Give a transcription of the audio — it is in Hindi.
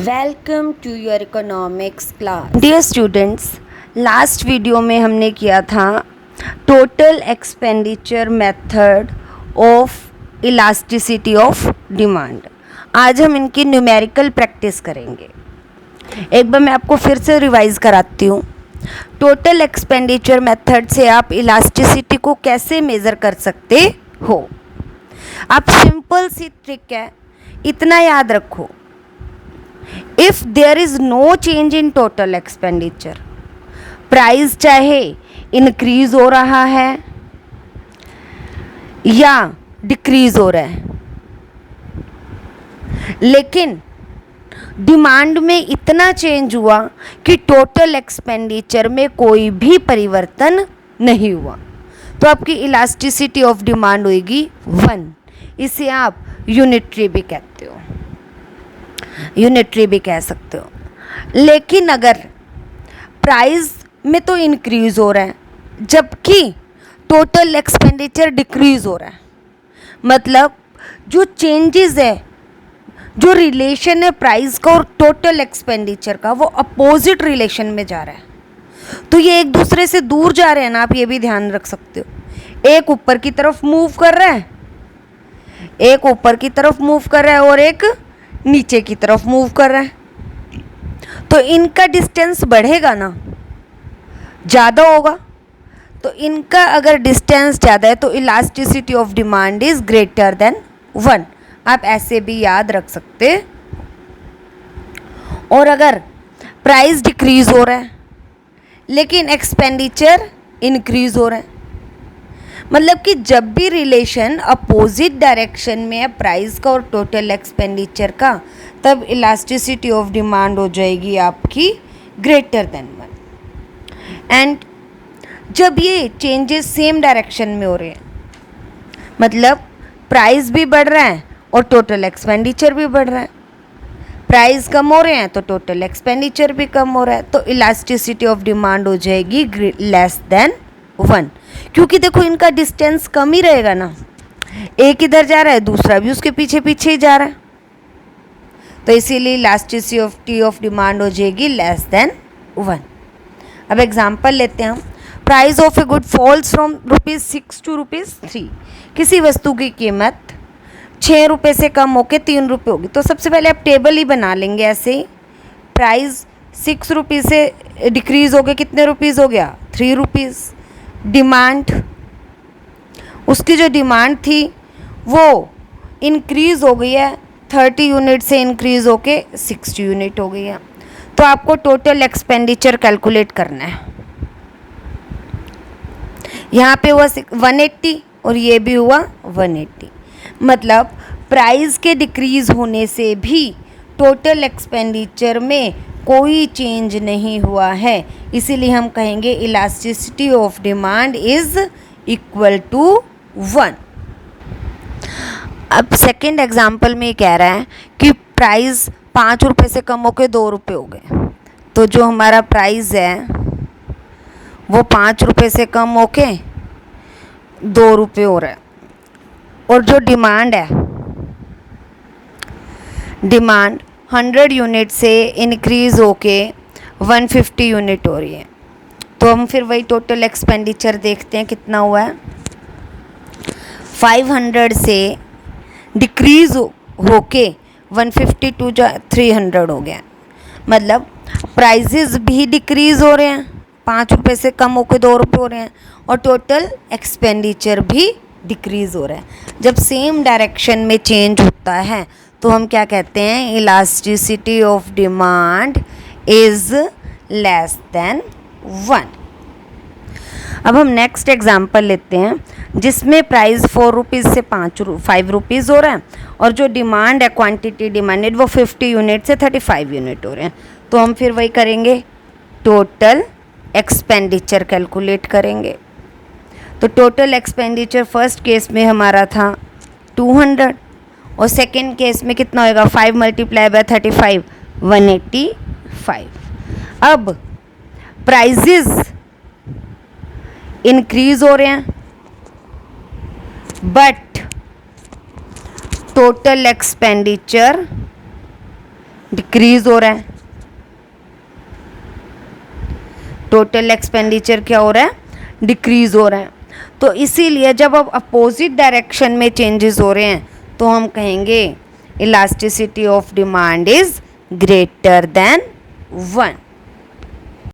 Welcome to your economics class. Dear students, last video में हमने किया था total expenditure method of elasticity of demand. आज हम इनकी न्यूमेरिकल प्रैक्टिस करेंगे। एक बार मैं आपको फिर से रिवाइज कराती हूँ। टोटल एक्सपेंडिचर मेथड से आप इलास्टिसिटी को कैसे मेज़र कर सकते हो। आप सिंपल सी ट्रिक है, इतना याद रखो। If there is no change in total expenditure, price चाहे इंक्रीज हो रहा है या डिक्रीज हो रहा है, लेकिन डिमांड में इतना चेंज हुआ कि टोटल एक्सपेंडिचर में कोई भी परिवर्तन नहीं हुआ, तो आपकी इलास्टिसिटी ऑफ डिमांड होगी 1। इसे आप यूनिटरी भी कहते हो, यूनिटरी भी कह सकते हो। लेकिन अगर प्राइस में तो इंक्रीज हो रहा है जबकि टोटल एक्सपेंडिचर डिक्रीज हो रहा है, मतलब जो चेंजेस है, जो रिलेशन है प्राइस का और टोटल एक्सपेंडिचर का, वो अपोजिट रिलेशन में जा रहा है, तो ये एक दूसरे से दूर जा रहे हैं ना। आप ये भी ध्यान रख सकते हो। एक ऊपर की तरफ मूव कर रहा है, एक ऊपर की तरफ मूव कर रहा है और एक नीचे की तरफ मूव कर रहा है, तो इनका डिस्टेंस बढ़ेगा ना, ज़्यादा होगा। तो इनका अगर डिस्टेंस ज़्यादा है तो elasticity of demand is greater than 1। आप ऐसे भी याद रख सकते। और अगर प्राइस डिक्रीज हो रहा है लेकिन एक्सपेंडिचर इंक्रीज हो रहा है, मतलब कि जब भी रिलेशन अपोजिट डायरेक्शन में है प्राइस का और टोटल एक्सपेंडिचर का, तब इलास्टिसिटी ऑफ डिमांड हो जाएगी आपकी ग्रेटर देन 1। एंड जब ये चेंजेस सेम डायरेक्शन में हो रहे हैं, मतलब प्राइस भी बढ़ रहा है और टोटल एक्सपेंडिचर भी बढ़ रहा है, प्राइस कम हो रहे हैं तो टोटल एक्सपेंडिचर भी कम हो रहा है, तो इलास्टिसिटी ऑफ डिमांड हो जाएगी लेस देन 1। क्योंकि देखो इनका डिस्टेंस कम ही रहेगा ना, एक इधर जा रहा है दूसरा भी उसके पीछे पीछे ही जा रहा है, तो इसीलिए इलास्टिसिटी ऑफ डिमांड हो जाएगी लेस देन 1। अब एग्जांपल लेते हैं हम। Price of a good falls from ₹6 to ₹3। किसी वस्तु की कीमत 6 रुपये से कम होकर 3 रुपये होगी, तो सबसे पहले आप टेबल ही बना लेंगे ऐसे ही। प्राइस 6 रुपये से डिक्रीज हो गया, कितने रुपीज़ हो गया, 3 रुपीज़। डिमांड, उसकी जो डिमांड थी वो इंक्रीज़ हो गई है, 30 यूनिट से इंक्रीज़ होके 60 यूनिट हो गई है, तो आपको टोटल एक्सपेंडिचर कैलकुलेट करना है। यहाँ पे हुआ 180 और ये भी हुआ 180, मतलब प्राइस के डिक्रीज़ होने से भी टोटल एक्सपेंडिचर में कोई चेंज नहीं हुआ है, इसीलिए हम कहेंगे elasticity of demand is equal to 1। अब सेकेंड एग्जाम्पल में कह रहा है कि प्राइस 5 रुपये से कम होकर 2 रुपये हो गए, तो जो हमारा प्राइस है वो 5 रुपये से कम होके 2 रुपये हो रहा है, और जो डिमांड है, डिमांड 100 यूनिट से इंक्रीज़ होके 150 यूनिट हो रही है, तो हम फिर वही टोटल एक्सपेंडिचर देखते हैं कितना हुआ है। 500 से डिक्रीज़ होके 150 टू 300 हो गया, मतलब प्राइजेस भी डिक्रीज़ हो रहे हैं, 5 रुपये से कम होकर 2 रुपये हो रहे हैं, और टोटल एक्सपेंडिचर भी डिक्रीज़ हो रहा है। जब सेम डायरेक्शन में चेंज होता है तो हम क्या कहते हैं, elasticity of demand is less than 1। अब हम नेक्स्ट एग्जांपल लेते हैं जिसमें प्राइस 4 रुपीज़ से 5 रुपीज़ हो रहा है, और जो डिमांड है, क्वांटिटी डिमांडेड, वो 50 यूनिट से 35 यूनिट हो रहे हैं, तो हम फिर वही करेंगे, टोटल एक्सपेंडिचर कैलकुलेट करेंगे। तो टोटल एक्सपेंडिचर फर्स्ट केस में हमारा था 200, और सेकेंड केस में कितना होएगा, 5 मल्टीप्लाई बाय 35, 185। अब प्राइजेस इंक्रीज हो रहे हैं बट टोटल एक्सपेंडिचर डिक्रीज हो रहा है, टोटल एक्सपेंडिचर क्या हो रहा है, डिक्रीज हो रहा है। तो इसीलिए जब अब अपोजिट डायरेक्शन में चेंजेस हो रहे हैं तो हम कहेंगे elasticity of demand is greater than 1।